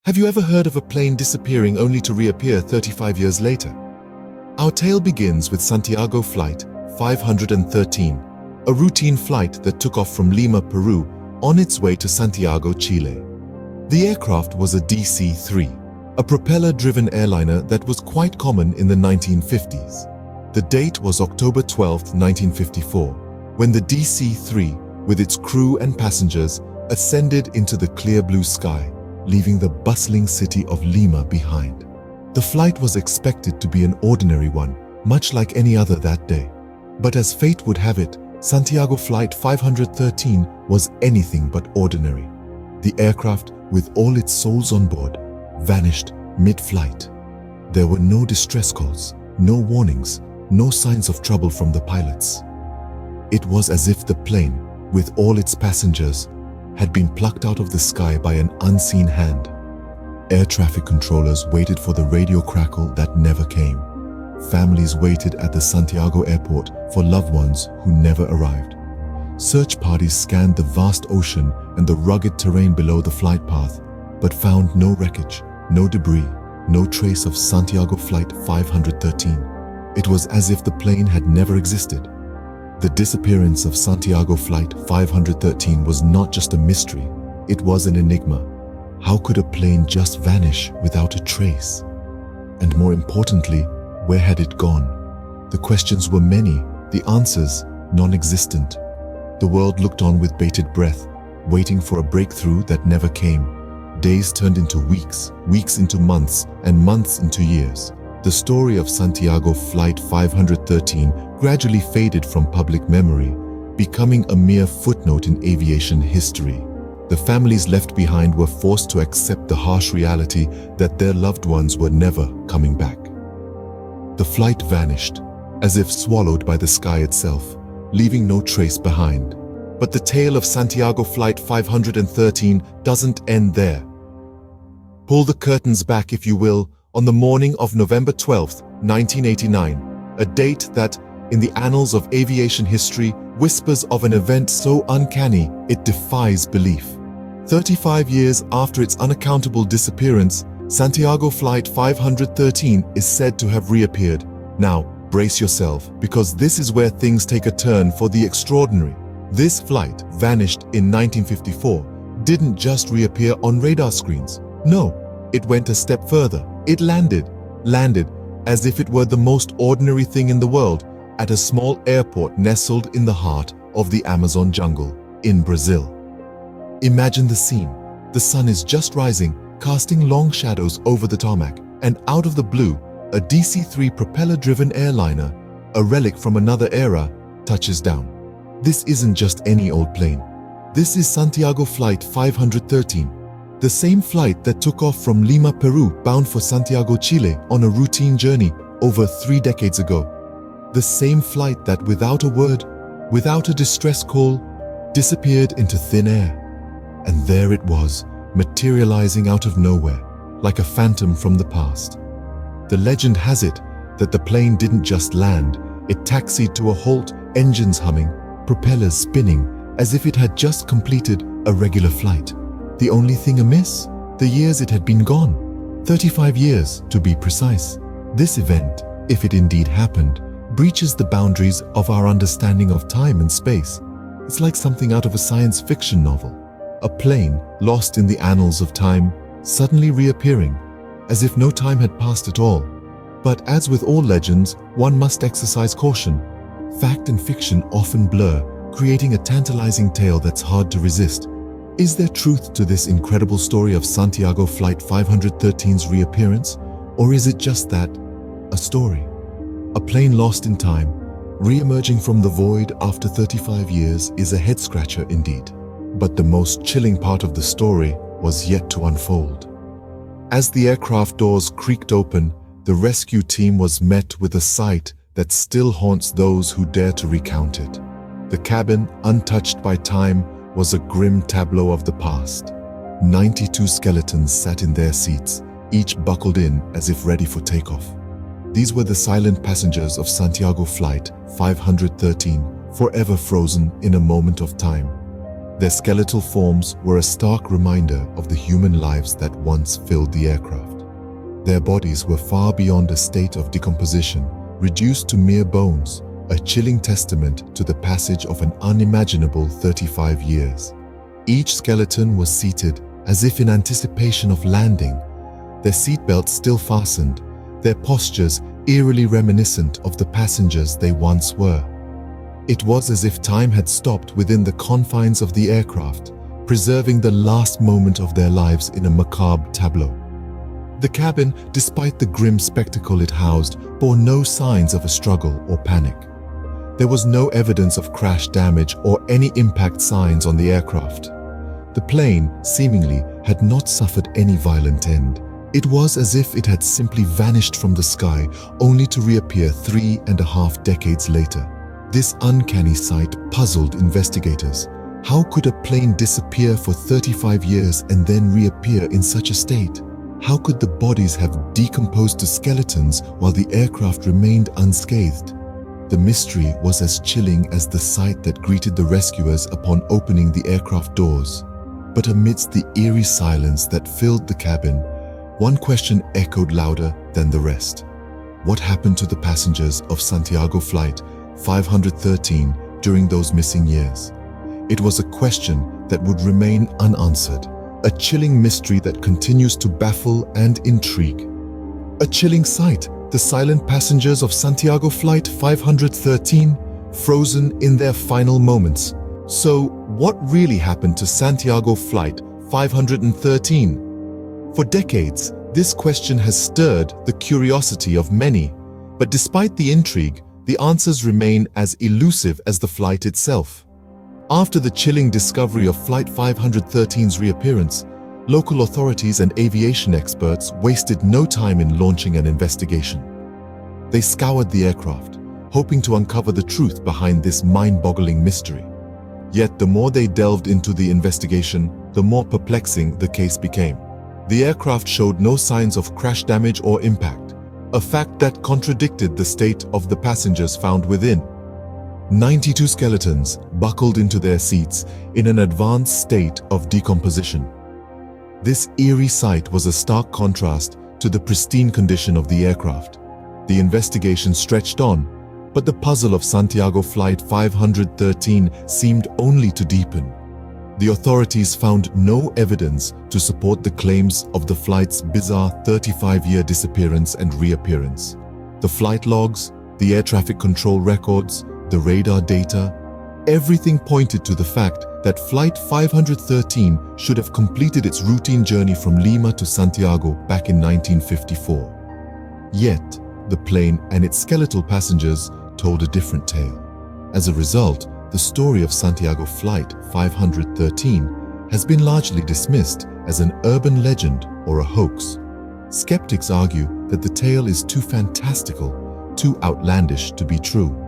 Have you ever heard of a plane disappearing only to reappear 35 years later? Our tale begins with Santiago Flight 513, a routine flight that took off from Lima, Peru, on its way to Santiago, Chile. The aircraft was a DC-3, a propeller-driven airliner that was quite common in the 1950s. The date was October 12, 1954, when the DC-3, with its crew and passengers, ascended into the clear blue sky, leaving the bustling city of Lima behind. The flight was expected to be an ordinary one, much like any other that day. But as fate would have it, Santiago Flight 513 was anything but ordinary. The aircraft, with all its souls on board, vanished mid-flight. There were no distress calls, no warnings, no signs of trouble from the pilots. It was as if the plane, with all its passengers, had been plucked out of the sky by an unseen hand. Air traffic controllers waited for the radio crackle that never came. Families waited at the Santiago airport for loved ones who never arrived. Search parties scanned the vast ocean and the rugged terrain below the flight path, but found no wreckage, no debris, no trace of Santiago Flight 513. It was as if the plane had never existed. The disappearance of Santiago Flight 513 was not just a mystery, it was an enigma. How could a plane just vanish without a trace? And more importantly, where had it gone? The questions were many, the answers non-existent. The world looked on with bated breath, waiting for a breakthrough that never came. Days turned into weeks, weeks into months, and months into years. The story of Santiago Flight 513 gradually faded from public memory, becoming a mere footnote in aviation history. The families left behind were forced to accept the harsh reality that their loved ones were never coming back. The flight vanished, as if swallowed by the sky itself, leaving no trace behind. But the tale of Santiago Flight 513 doesn't end there. Pull the curtains back, if you will, on the morning of November 12, 1989, a date that, in the annals of aviation history, whispers of an event so uncanny it defies belief. 35 years after its unaccountable disappearance, Santiago Flight 513 is said to have reappeared. Now, brace yourself, because this is where things take a turn for the extraordinary. This flight, vanished in 1954, didn't just reappear on radar screens. No, it went a step further. It landed as if it were the most ordinary thing in the world, at a small airport nestled in the heart of the Amazon jungle in Brazil. Imagine the scene. The sun is just rising, casting long shadows over the tarmac, and out of the blue, a DC-3 propeller-driven airliner, a relic from another era, touches down. This isn't just any old plane. This is Santiago Flight 513, the same flight that took off from Lima, Peru, bound for Santiago, Chile, on a routine journey over 3 decades ago. The same flight that, without a word, without a distress call, disappeared into thin air. And there it was, materializing out of nowhere, like a phantom from the past. The legend has it that the plane didn't just land, it taxied to a halt, engines humming, propellers spinning, as if it had just completed a regular flight. The only thing amiss? The years it had been gone. 35 years, to be precise. This event, if it indeed happened, breaches the boundaries of our understanding of time and space. It's like something out of a science fiction novel. A plane, lost in the annals of time, suddenly reappearing, as if no time had passed at all. But as with all legends, one must exercise caution. Fact and fiction often blur, creating a tantalizing tale that's hard to resist. Is there truth to this incredible story of Santiago Flight 513's reappearance? Or is it just that, a story? A plane lost in time, re-emerging from the void after 35 years is a head-scratcher indeed. But the most chilling part of the story was yet to unfold. As the aircraft doors creaked open, the rescue team was met with a sight that still haunts those who dare to recount it. The cabin, untouched by time, was a grim tableau of the past. 92 skeletons sat in their seats, each buckled in as if ready for takeoff. These were the silent passengers of Santiago Flight 513, forever frozen in a moment of time. Their skeletal forms were a stark reminder of the human lives that once filled the aircraft. Their bodies were far beyond a state of decomposition, reduced to mere bones, a chilling testament to the passage of an unimaginable 35 years. Each skeleton was seated as if in anticipation of landing, their seatbelts still fastened, their postures eerily reminiscent of the passengers they once were. It was as if time had stopped within the confines of the aircraft, preserving the last moment of their lives in a macabre tableau. The cabin, despite the grim spectacle it housed, bore no signs of a struggle or panic. There was no evidence of crash damage or any impact signs on the aircraft. The plane, seemingly, had not suffered any violent end. It was as if it had simply vanished from the sky, only to reappear 3.5 decades later. This uncanny sight puzzled investigators. How could a plane disappear for 35 years and then reappear in such a state? How could the bodies have decomposed to skeletons while the aircraft remained unscathed? The mystery was as chilling as the sight that greeted the rescuers upon opening the aircraft doors. But amidst the eerie silence that filled the cabin, one question echoed louder than the rest. What happened to the passengers of Santiago Flight 513 during those missing years? It was a question that would remain unanswered, a chilling mystery that continues to baffle and intrigue. A chilling sight, the silent passengers of Santiago Flight 513, frozen in their final moments. So, what really happened to Santiago Flight 513? For decades, this question has stirred the curiosity of many, but despite the intrigue, the answers remain as elusive as the flight itself. After the chilling discovery of Flight 513's reappearance, local authorities and aviation experts wasted no time in launching an investigation. They scoured the aircraft, hoping to uncover the truth behind this mind-boggling mystery. Yet the more they delved into the investigation, the more perplexing the case became. The aircraft showed no signs of crash damage or impact, a fact that contradicted the state of the passengers found within. 92 skeletons buckled into their seats in an advanced state of decomposition. This eerie sight was a stark contrast to the pristine condition of the aircraft. The investigation stretched on, but the puzzle of Santiago Flight 513 seemed only to deepen. The authorities found no evidence to support the claims of the flight's bizarre 35-year disappearance and reappearance. The flight logs, the air traffic control records, the radar data, everything pointed to the fact that Flight 513 should have completed its routine journey from Lima to Santiago back in 1954. Yet, the plane and its skeletal passengers told a different tale. As a result, the story of Santiago Flight 513 has been largely dismissed as an urban legend or a hoax. Skeptics argue that the tale is too fantastical, too outlandish to be true.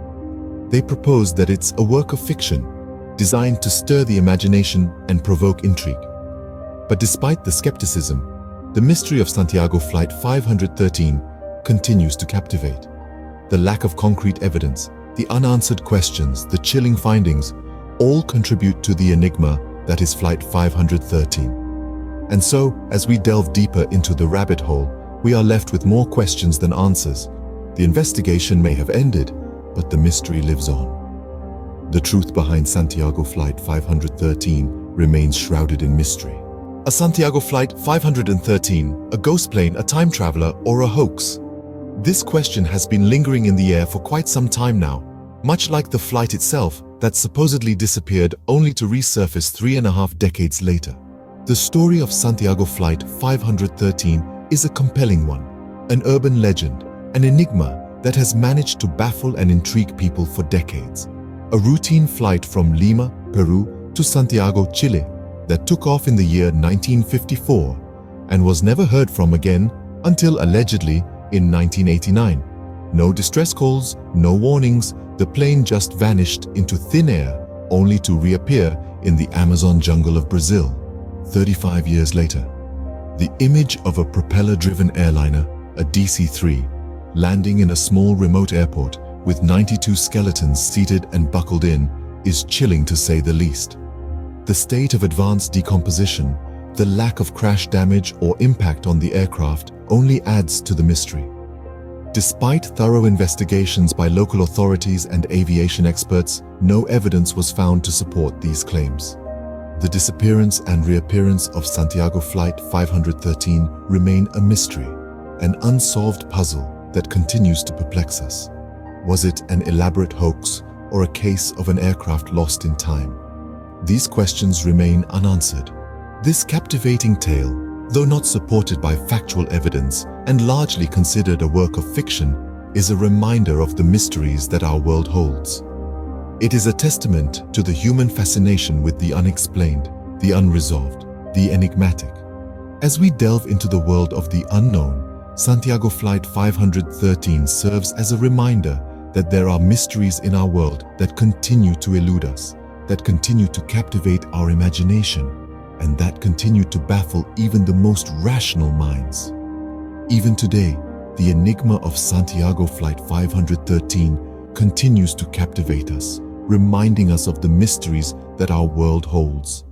They propose that it's a work of fiction, designed to stir the imagination and provoke intrigue. But despite the skepticism, the mystery of Santiago Flight 513 continues to captivate. The lack of concrete evidence, the unanswered questions, the chilling findings, all contribute to the enigma that is Flight 513. And so, as we delve deeper into the rabbit hole, we are left with more questions than answers. The investigation may have ended, but the mystery lives on. The truth behind Santiago Flight 513 remains shrouded in mystery. A Santiago Flight 513, a ghost plane, a time traveler, or a hoax? This question has been lingering in the air for quite some time now, much like the flight itself that supposedly disappeared only to resurface 3.5 decades later. The story of Santiago Flight 513 is a compelling one, an urban legend, an enigma that has managed to baffle and intrigue people for decades. A routine flight from Lima, Peru to Santiago, Chile that took off in the year 1954 and was never heard from again until allegedly in 1989. No distress calls, no warnings, the plane just vanished into thin air only to reappear in the Amazon jungle of Brazil 35 years later. The image of a propeller-driven airliner, a DC-3, landing in a small remote airport with 92 skeletons seated and buckled in is chilling to say the least. The state of advanced decomposition, the lack of crash damage or impact on the aircraft only adds to the mystery. Despite thorough investigations by local authorities and aviation experts, no evidence was found to support these claims. The disappearance and reappearance of Santiago Flight 513 remain a mystery, an unsolved puzzle that continues to perplex us. Was it an elaborate hoax or a case of an aircraft lost in time? These questions remain unanswered. This captivating tale, though not supported by factual evidence and largely considered a work of fiction, is a reminder of the mysteries that our world holds. It is a testament to the human fascination with the unexplained, the unresolved, the enigmatic. As we delve into the world of the unknown, Santiago Flight 513 serves as a reminder that there are mysteries in our world that continue to elude us, that continue to captivate our imagination, and that continue to baffle even the most rational minds. Even today, the enigma of Santiago Flight 513 continues to captivate us, reminding us of the mysteries that our world holds.